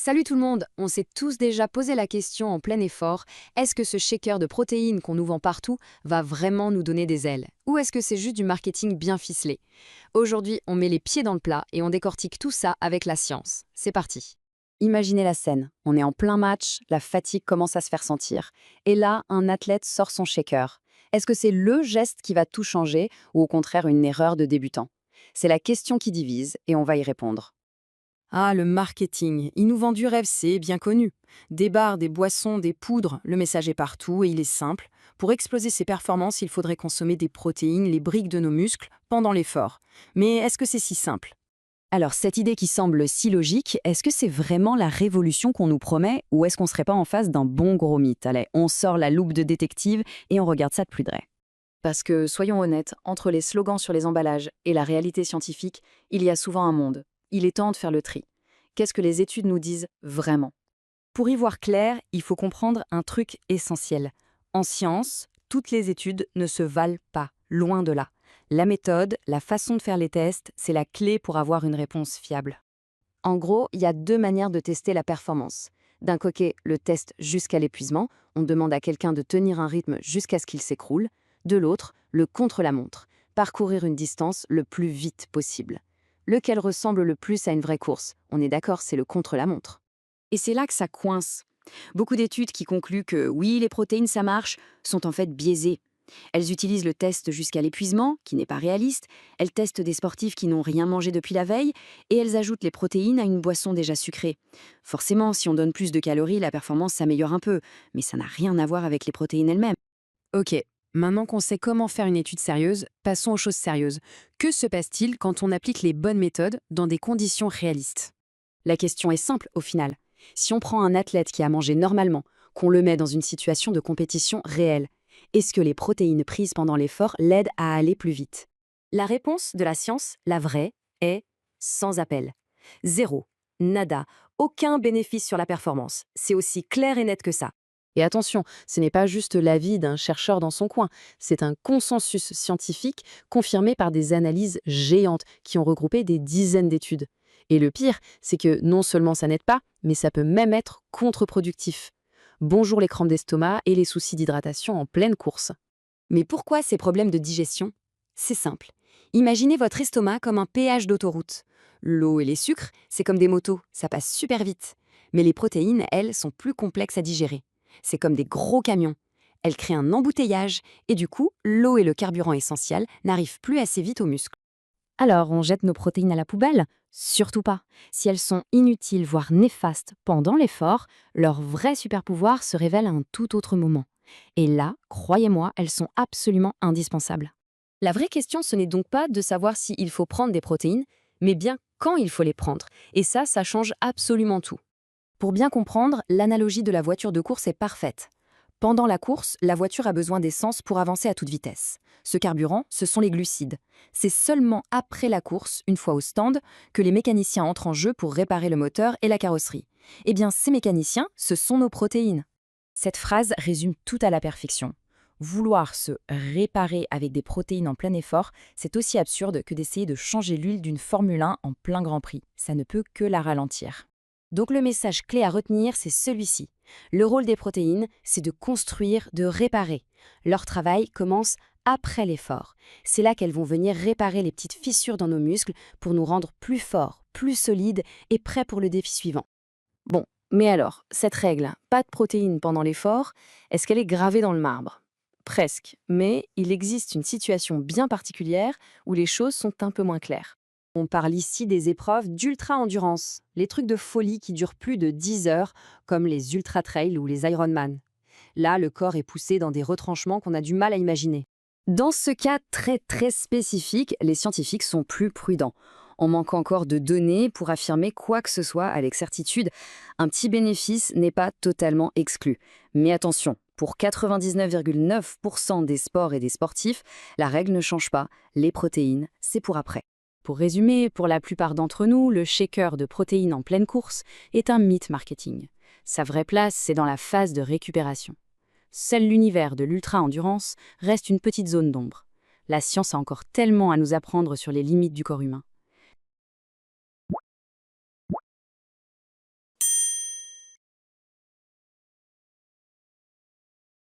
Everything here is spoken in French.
Salut tout le monde, on s'est tous déjà posé la question en plein effort, est-ce que ce shaker de protéines qu'on nous vend partout va vraiment nous donner des ailes? Ou est-ce que c'est juste du marketing bien ficelé? Aujourd'hui, on met les pieds dans le plat et on décortique tout ça avec la science. C'est parti. Imaginez la scène, on est en plein match, la fatigue commence à se faire sentir. Et là, un athlète sort son shaker. Est-ce que c'est le geste qui va tout changer ou au contraire une erreur de débutant? C'est la question qui divise et on va y répondre. Ah, le marketing. Il nous vend du rêve, c'est bien connu. Des bars, des boissons, des poudres, le message est partout et il est simple. Pour exploser ses performances, il faudrait consommer des protéines, les briques de nos muscles, pendant l'effort. Mais est-ce que c'est si simple? Alors, cette idée qui semble si logique, est-ce que c'est vraiment la révolution qu'on nous promet ou est-ce qu'on serait pas en face d'un bon gros mythe? Allez, on sort la loupe de détective et on regarde ça de plus près. Parce que, soyons honnêtes, entre les slogans sur les emballages et la réalité scientifique, il y a souvent un monde. Il est temps de faire le tri. Qu'est-ce que les études nous disent vraiment? Pour y voir clair, il faut comprendre un truc essentiel. En science, toutes les études ne se valent pas, loin de là. La méthode, la façon de faire les tests, c'est la clé pour avoir une réponse fiable. En gros, il y a deux manières de tester la performance. D'un côté, le test jusqu'à l'épuisement, on demande à quelqu'un de tenir un rythme jusqu'à ce qu'il s'écroule. De l'autre, le contre-la-montre, parcourir une distance le plus vite possible. Lequel ressemble le plus à une vraie course? On est d'accord, c'est le contre-la-montre. Et c'est là que ça coince. Beaucoup d'études qui concluent que oui, les protéines ça marche, sont en fait biaisées. Elles utilisent le test jusqu'à l'épuisement, qui n'est pas réaliste, elles testent des sportifs qui n'ont rien mangé depuis la veille, et elles ajoutent les protéines à une boisson déjà sucrée. Forcément, si on donne plus de calories, la performance s'améliore un peu, mais ça n'a rien à voir avec les protéines elles-mêmes. Ok, maintenant qu'on sait comment faire une étude sérieuse, passons aux choses sérieuses. Que se passe-t-il quand on applique les bonnes méthodes dans des conditions réalistes? La question est simple au final. Si on prend un athlète qui a mangé normalement, qu'on le met dans une situation de compétition réelle, est-ce que les protéines prises pendant l'effort l'aident à aller plus vite? La réponse de la science, la vraie, est sans appel. Zéro. Nada. Aucun bénéfice sur la performance. C'est aussi clair et net que ça. Et attention, ce n'est pas juste l'avis d'un chercheur dans son coin, c'est un consensus scientifique confirmé par des analyses géantes qui ont regroupé des dizaines d'études. Et le pire, c'est que non seulement ça n'aide pas, mais ça peut même être contre-productif. Bonjour les crampes d'estomac et les soucis d'hydratation en pleine course. Mais pourquoi ces problèmes de digestion? C'est simple. Imaginez votre estomac comme un péage d'autoroute. L'eau et les sucres, c'est comme des motos, ça passe super vite. Mais les protéines, elles, sont plus complexes à digérer. C'est comme des gros camions. Elles créent un embouteillage et du coup, l'eau et le carburant essentiel n'arrivent plus assez vite aux muscles. Alors, on jette nos protéines à la poubelle? Surtout pas. Si elles sont inutiles, voire néfastes pendant l'effort, leur vrai super pouvoir se révèle à un tout autre moment. Et là, croyez-moi, elles sont absolument indispensables. La vraie question, ce n'est donc pas de savoir s'il faut prendre des protéines, mais bien quand il faut les prendre. Et ça change absolument tout. Pour bien comprendre, l'analogie de la voiture de course est parfaite. Pendant la course, la voiture a besoin d'essence pour avancer à toute vitesse. Ce carburant, ce sont les glucides. C'est seulement après la course, une fois au stand, que les mécaniciens entrent en jeu pour réparer le moteur et la carrosserie. Eh bien, ces mécaniciens, ce sont nos protéines. Cette phrase résume tout à la perfection. Vouloir se réparer avec des protéines en plein effort, c'est aussi absurde que d'essayer de changer l'huile d'une Formule 1 en plein Grand Prix. Ça ne peut que la ralentir. Donc le message clé à retenir, c'est celui-ci. Le rôle des protéines, c'est de construire, de réparer. Leur travail commence après l'effort. C'est là qu'elles vont venir réparer les petites fissures dans nos muscles pour nous rendre plus forts, plus solides et prêts pour le défi suivant. Bon, mais alors, cette règle, pas de protéines pendant l'effort, est-ce qu'elle est gravée dans le marbre? Presque, mais il existe une situation bien particulière où les choses sont un peu moins claires. On parle ici des épreuves d'ultra-endurance, les trucs de folie qui durent plus de 10 heures, comme les ultra-trails ou les Ironman. Là, le corps est poussé dans des retranchements qu'on a du mal à imaginer. Dans ce cas très spécifique, les scientifiques sont plus prudents. On manque encore de données pour affirmer quoi que ce soit avec certitude. Un petit bénéfice n'est pas totalement exclu. Mais attention, pour 99,9% des sports et des sportifs, la règle ne change pas. Les protéines, c'est pour après. Pour résumer, pour la plupart d'entre nous, le shaker de protéines en pleine course est un mythe marketing. Sa vraie place, c'est dans la phase de récupération. Seul l'univers de l'ultra-endurance reste une petite zone d'ombre. La science a encore tellement à nous apprendre sur les limites du corps humain.